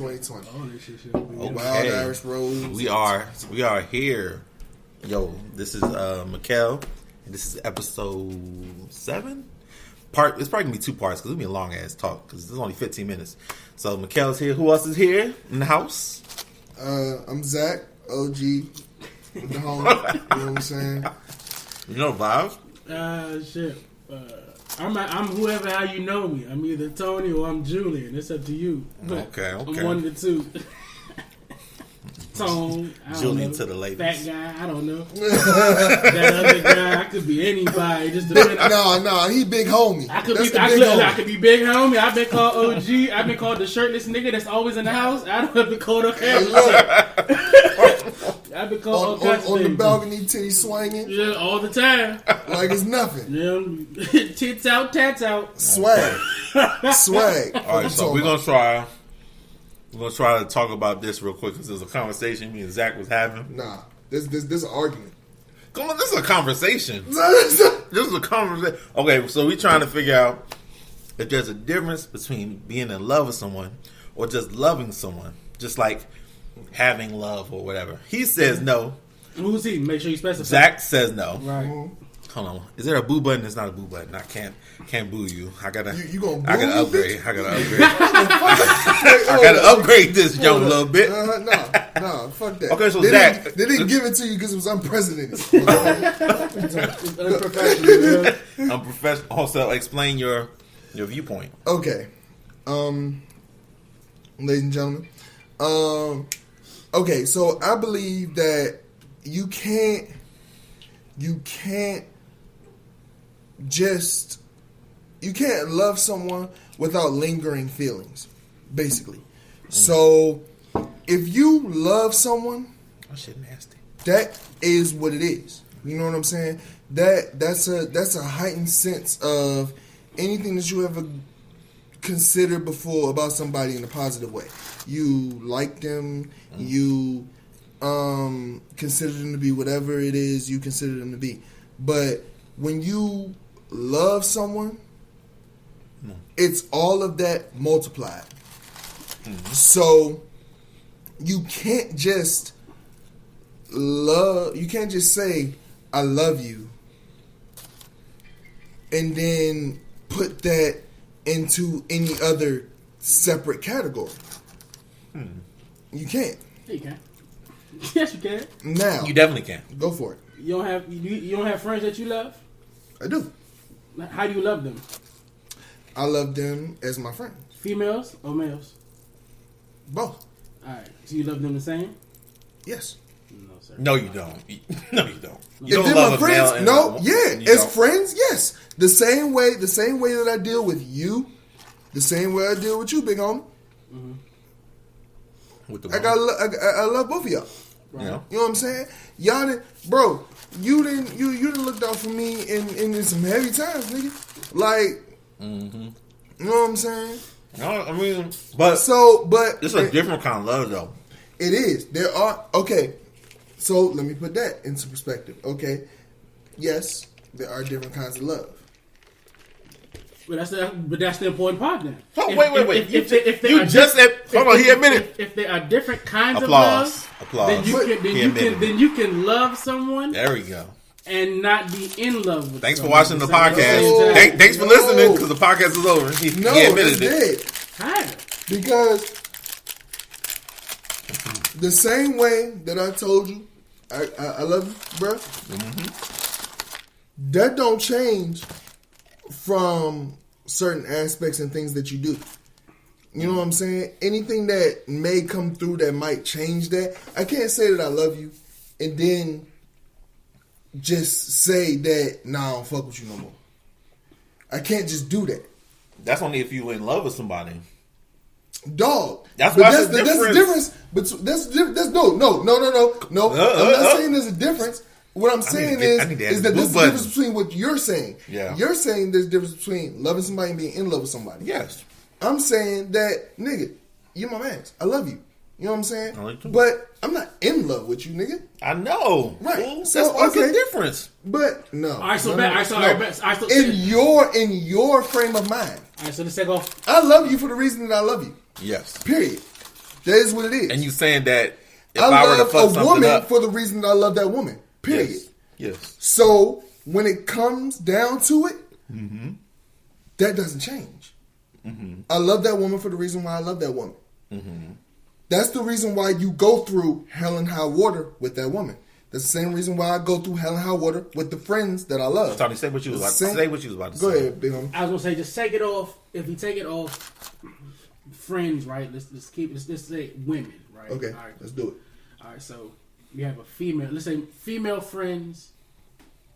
2020. Oh, this shit should be Wild Irish Rose. We are here. Yo, this is Mikkel, and this is episode 7. It's probably gonna be 2 parts because it'll be a long ass talk because it's only 15 minutes. So Mikkel's here. Who else is here in the house? I'm Zack, OG, the home. You know what I'm saying? You know vibes? Shit. I'm whoever how you know me. I'm either Tony or I'm Julian. It's up to you. Okay. I'm one of the two. Tone, Julian to the ladies. Fat guy, I don't know. That other guy, I could be anybody. Just depending. No, he big homie. I could be big homie. I've been called OG. I've been called the shirtless nigga that's always in the house. I've been called I've been called on the balcony, titties swinging. Yeah, all the time. Like it's nothing. Yeah, tits out, tats out. Swag. All right, so we're gonna try. We're going to try to talk about this real quick because there's a conversation me and Zach was having. Nah, this is an argument. Come on, this is a conversation. This is a conversation. Okay, so we're trying to figure out if there's a difference between being in love with someone or just loving someone. Just like having love or whatever. He says no. Who's he? Make sure you specify. Zach says no. Right. Mm-hmm. Hold on. Is there a boo button? It's not a boo button. I can't boo you. I gotta upgrade. I gotta upgrade this young little bit. No, fuck that. Okay, so they Zach, they didn't give it to you because it was unprecedented. It's unprofessional. Unprofessional. Also, explain your viewpoint. Okay, ladies and gentlemen. Okay, so I believe that you can't love someone without lingering feelings, basically. So if you love someone, Oh shit, nasty. that is what it is. You know what I'm saying? That's a heightened sense of anything that you ever considered before about somebody in a positive way. You like them, you consider them to be whatever it is you consider them to be. But when you love someone, it's all of that multiplied. Mm-hmm. So you can't just say I love you and then put that into any other separate category. You can't. Yeah, you can. Yes, you can. Now You definitely can. go for it. You don't have friends that you love? I do. How do you love them? I love them as my friend. Females or males? Both. Alright. So you love them the same? Yes. No, sir. No, you don't. No, you don't. If You don't they're love my a friends, male no, and yeah. you As don't. friends, yes. The same way that I deal with you, the same way I deal with you, big homie. Mm-hmm. With the I love both of y'all. Right. Yeah. You know what I'm saying? Y'all didn't, bro. You didn't look out for me in some heavy times, nigga. Like, you know what I'm saying? No, I mean, but it's a different kind of love, though. It is. There are So let me put that into perspective. Okay, yes, there are different kinds of love. But that's the important part then. Oh, wait. If Hold on, he admitted. If there are different kinds Applause. of love, then you can love someone. There we go. And not be in love with. Thanks for watching the podcast. Thanks for listening because the podcast is over. He admitted it. Hi. Because the same way that I told you, I love you, bro. Mm-hmm. That don't change from certain aspects and things that you do. You know what I'm saying? Anything that may come through that might change that. I can't say that I love you and then just say that, nah, I don't fuck with you no more. I can't just do that. That's only if you're in love with somebody. Dog. That's the difference. No. I'm not saying there's a difference. What I'm saying is that there's a difference between what you're saying. Yeah. You're saying there's a difference between loving somebody and being in love with somebody. Yes. I'm saying that, nigga, you're my man. I love you. You know what I'm saying? I like you. But I'm not in love with you, nigga. I know. Right. Well, so what's the difference? But no. All right, so in your frame of mind. All right, so let's take off. I love you for the reason that I love you. Yes. Period. That is what it is. And you saying that if I were to love fuck a something woman up, for the reason that I love that woman. Period. Yes. So when it comes down to it, Mm-hmm. that doesn't change. Mm-hmm. I love that woman for the reason why I love that woman. Mm-hmm. That's the reason why you go through hell and high water with that woman. That's the same reason why I go through hell and high water with the friends that I love. Tony, say what you was about to say. What you was about to Go say. ahead, big homie. I was gonna say, just take it off. If we take it off, friends, right? Let's say women, right? Okay, All right. let's do it. All right. So you have a female. Let's say female friends,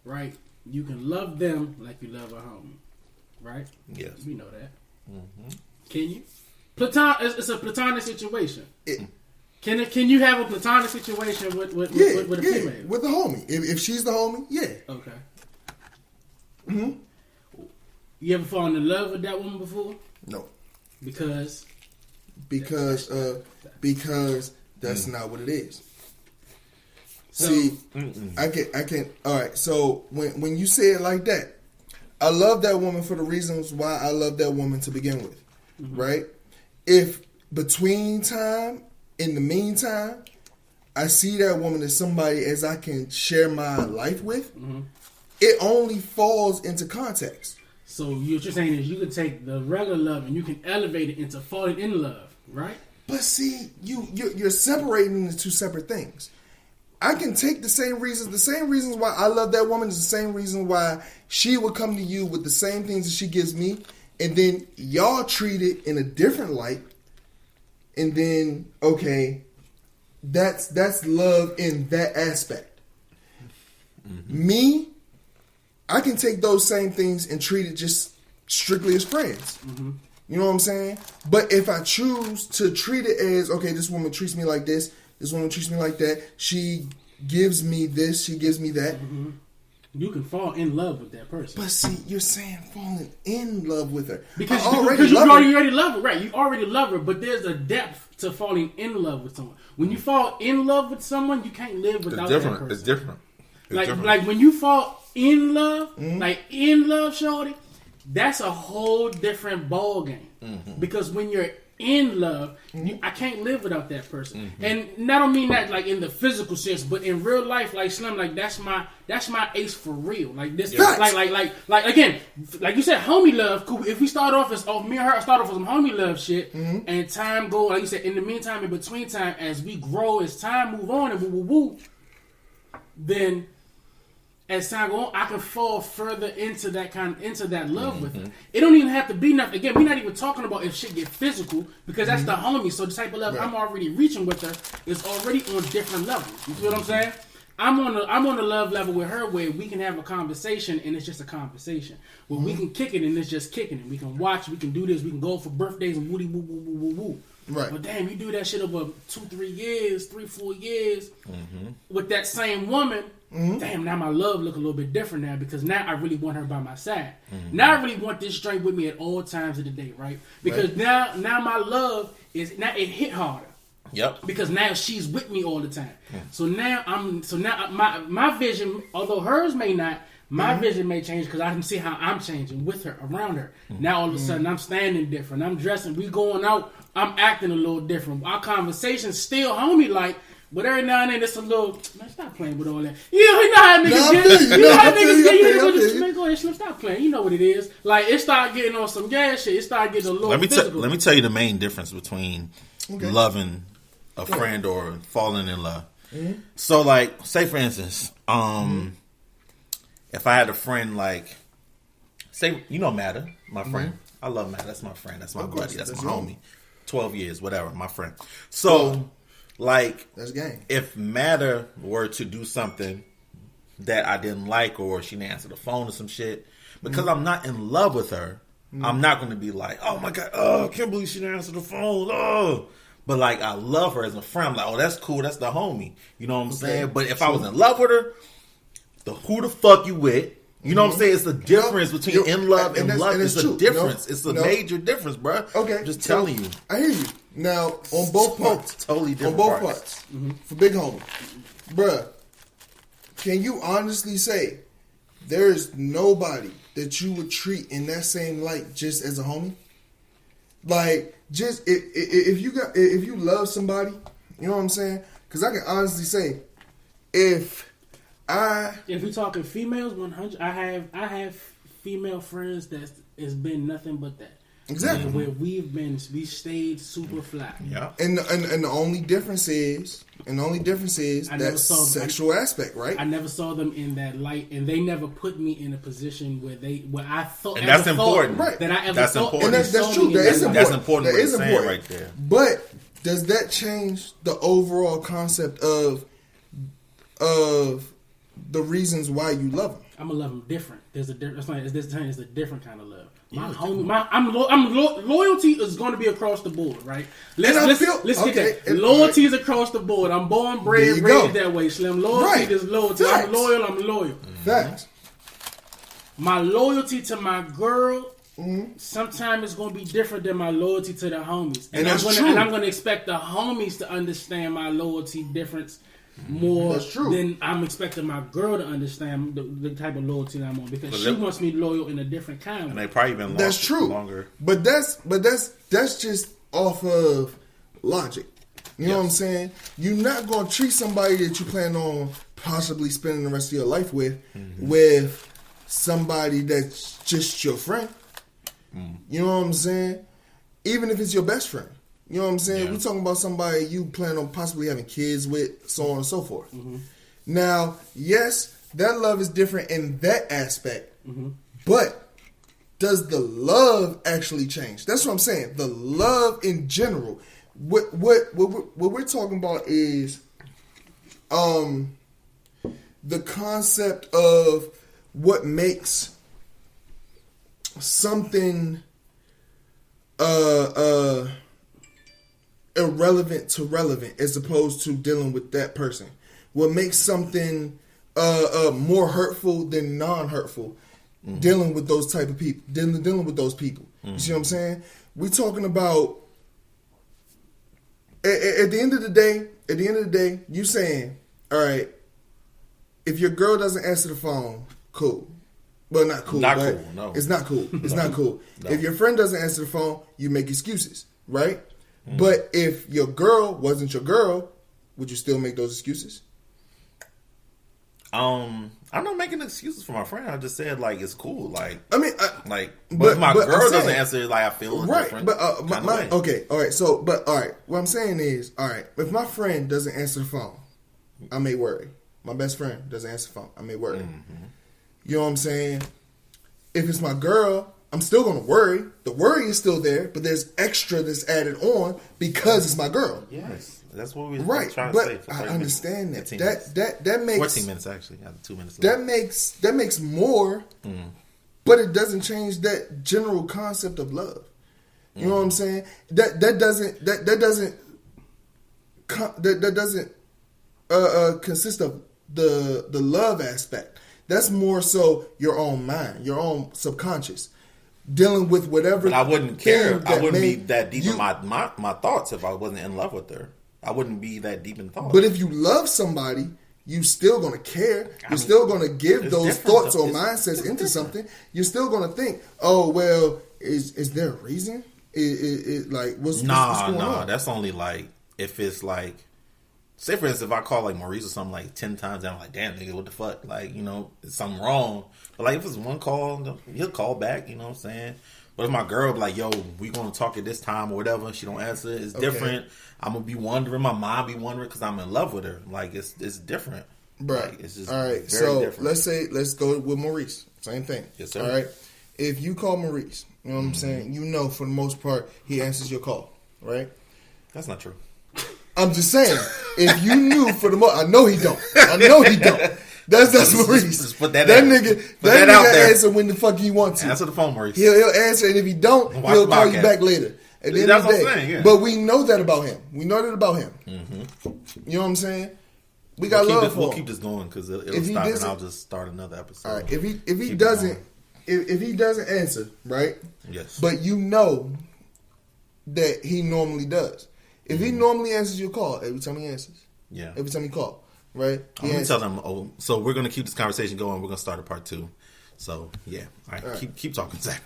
right? You can love them like you love a homie, right? Yes. We know that. Mm-hmm. Can you? It's a platonic situation. Can you have a platonic situation with a female? With the homie. If she's the homie, yeah. Okay. Mm-hmm. You ever fallen in love with that woman before? No. Because that's not what it is. So, See, I can. All right. So when you say it like that, I love that woman for the reasons why I love that woman to begin with, right? If between time, in the meantime, I see that woman as somebody as I can share my life with, it only falls into context. So what you're saying is you can take the regular love and you can elevate it into falling in love, right? But see, you're separating the two separate things. I can take the same reasons why I love that woman is the same reason why she would come to you with the same things that she gives me, and then y'all treat it in a different light, and then okay, that's love in that aspect. Me, I can take those same things and treat it just strictly as friends. You know what I'm saying? But if I choose to treat it as, okay, this woman treats me like this woman treats me like that, she gives me this, she gives me that. You can fall in love with that person. But see, you're saying falling in love with her. Because I you already love her, right? You already love her, but there's a depth to falling in love with someone. When you fall in love with someone, you can't live without that person. It's different. Like when you fall in love, shorty, that's a whole different ball game. Because when you're in love, I can't live without that person. And I don't mean that like in the physical sense, but in real life, like Slim, like that's my ace for real. Like this, like again, like you said, homie love. Cool. If we start off as me and her start off with some homie love shit, and time go, like you said, in the meantime, in between time, as we grow, as time move on, and woo, then as time goes on, I can fall further into that love with her. It don't even have to be nothing. Again, we're not even talking about if shit get physical, because that's the homie. So the type of love I'm already reaching with her is already on different levels. You see what I'm saying? I'm on a love level with her where we can have a conversation and it's just a conversation. Where we can kick it and it's just kicking it. We can watch, we can do this, we can go for birthdays and woody woo woo woo woo woo. Right. But damn, you do that shit over 2-3 years, 3-4 years with that same woman. Damn, now my love look a little bit different now, because now I really want her by my side. Now I really want this strength with me at all times of the day, right? Because now my love is now it hit harder. Yep. Because now she's with me all the time. So now my vision, although hers may not, my vision may change because I can see how I'm changing with her, around her. Now all of a sudden I'm standing different. I'm dressing. We going out. I'm acting a little different. Our conversation's still homie like. But every now and then it's a little, man, stop playing with all that. You know how niggas get. You know how niggas get. Man, go ahead, Slim, stop playing. You know what it is. Like, it started getting on some gas shit. It started getting a little physical. Let me tell you the main difference between loving a friend or falling in love. So, like, say for instance, if I had a friend like, say, you know Matta, my friend. I love Matta. That's my friend. That's my buddy. That's my homie. 12 years, whatever, my friend. So... Like, that's game. If Matter were to do something that I didn't like, or she didn't answer the phone or some shit, because I'm not in love with her, I'm not going to be like, oh my God, I can't believe she didn't answer the phone. Oh. But like, I love her as a friend. I'm like, oh, that's cool. That's the homie. You know what I'm saying? But if I was in love with her, who the fuck you with? You know what I'm saying? It's the difference between in love and love. It's a difference. It's a major difference, bro. Okay. I'm just telling you. I hear you. Now, on both parts. Totally different. On both parts. For Big Homie. Bruh, can you honestly say there is nobody that you would treat in that same light just as a homie? Like, just if you love somebody, you know what I'm saying? Because I can honestly say, if we're talking females, 100, I have female friends that has been nothing but that. Exactly. And where we stayed super fly. Yeah. And the only difference is that sexual aspect, right? I never saw them in that light, and they never put me in a position where I thought. And that's important, right? That I ever that's thought. Important. And that's true. That is important. That's important. That is important right there. But does that change the overall concept of the reasons why you love them? I'm gonna love them different. There's a different. It's a different kind of love. Loyalty is going to be across the board, right? Let's get that. Loyalty is across the board. I'm born, bred, raised that way, Slim. Loyalty is loyalty. Facts. I'm loyal. Facts. My loyalty to my girl, sometimes it's going to be different than my loyalty to the homies. And I'm going to expect the homies to understand my loyalty difference more than I'm expecting my girl to understand the type of loyalty that I'm on, because she wants me loyal in a different kind of way. And they probably been that's true longer. But that's just off of logic. You know what I'm saying? You're not gonna treat somebody that you plan on possibly spending the rest of your life with somebody that's just your friend. You know what I'm saying? Even if it's your best friend. You know what I'm saying? We're talking about somebody you plan on possibly having kids with, so on and so forth. Now, yes, that love is different in that aspect, but does the love actually change? That's what I'm saying. The love in general. What we're talking about is the concept of what makes something irrelevant to relevant, as opposed to dealing with that person. What makes something more hurtful than non-hurtful, dealing with those type of people, dealing with those people. You see what I'm saying? We're talking about at the end of the day, you saying, all right, if your girl doesn't answer the phone, cool. Well, not cool. Not cool. No, it's not cool. It's not cool. No. If your friend doesn't answer the phone, you make excuses, right? But if your girl wasn't your girl, would you still make those excuses? I'm not making excuses for my friend. I just said, like, it's cool. Like, I mean, but if my girl doesn't answer, like, I feel different. But okay, all right. So, but all right. What I'm saying is, all right. If my friend doesn't answer the phone, I may worry. My best friend doesn't answer the phone, I may worry. You know what I'm saying? If it's my girl, I'm still going to worry. The worry is still there, but there's extra that's added on because it's my girl. Yes. That's what we were trying to say. I understand minutes. that makes 14 minutes actually. I have 2 minutes left. That makes more, but it doesn't change that general concept of love. You know what I'm saying? That doesn't consist of the love aspect. That's more so your own mind, your own subconscious, dealing with whatever. But I wouldn't care. I wouldn't be that deep in my thoughts if I wasn't in love with her. I wouldn't be that deep in thought. But if you love somebody, you still gonna care. You're still gonna give those thoughts or mindsets into something. You're still gonna think, oh well, is there a reason? Like what's going on? That's only like if it's like, say for instance, if I call like Maurice or something like 10 times, I'm like, damn nigga, what the fuck? Like, you know, is something wrong? But like if it's one call, he'll call back. You know what I'm saying? But if my girl be like, yo, we gonna talk at this time or whatever, she don't answer, it's different. I'm gonna be wondering, my mom be wondering because I'm in love with her. Like it's different. Right. Like, it's just all right. very different. Let's go with Maurice. Same thing. Yes, sir. All right. If you call Maurice, you know what I'm saying? You know, for the most part, he answers your call, right? That's not true. I'm just saying, if you knew for the most, I know he don't. That's Maurice. Just put that nigga out there. Answer when the fuck he wants to. Answer the phone, Maurice. He'll answer, and if he don't, he'll call you back later. At the end of the day. Saying, yeah. But we know that about him. You know what I'm saying? We'll keep this going because it'll stop, and I'll just start another episode. All right. If he doesn't answer, right? Yes. But you know that he normally does. If he normally answers your call every time he answers, every time you call, right? I'm gonna tell them. So we're gonna keep this conversation going. We're gonna start a part 2. So yeah, all right. Keep talking, Zach.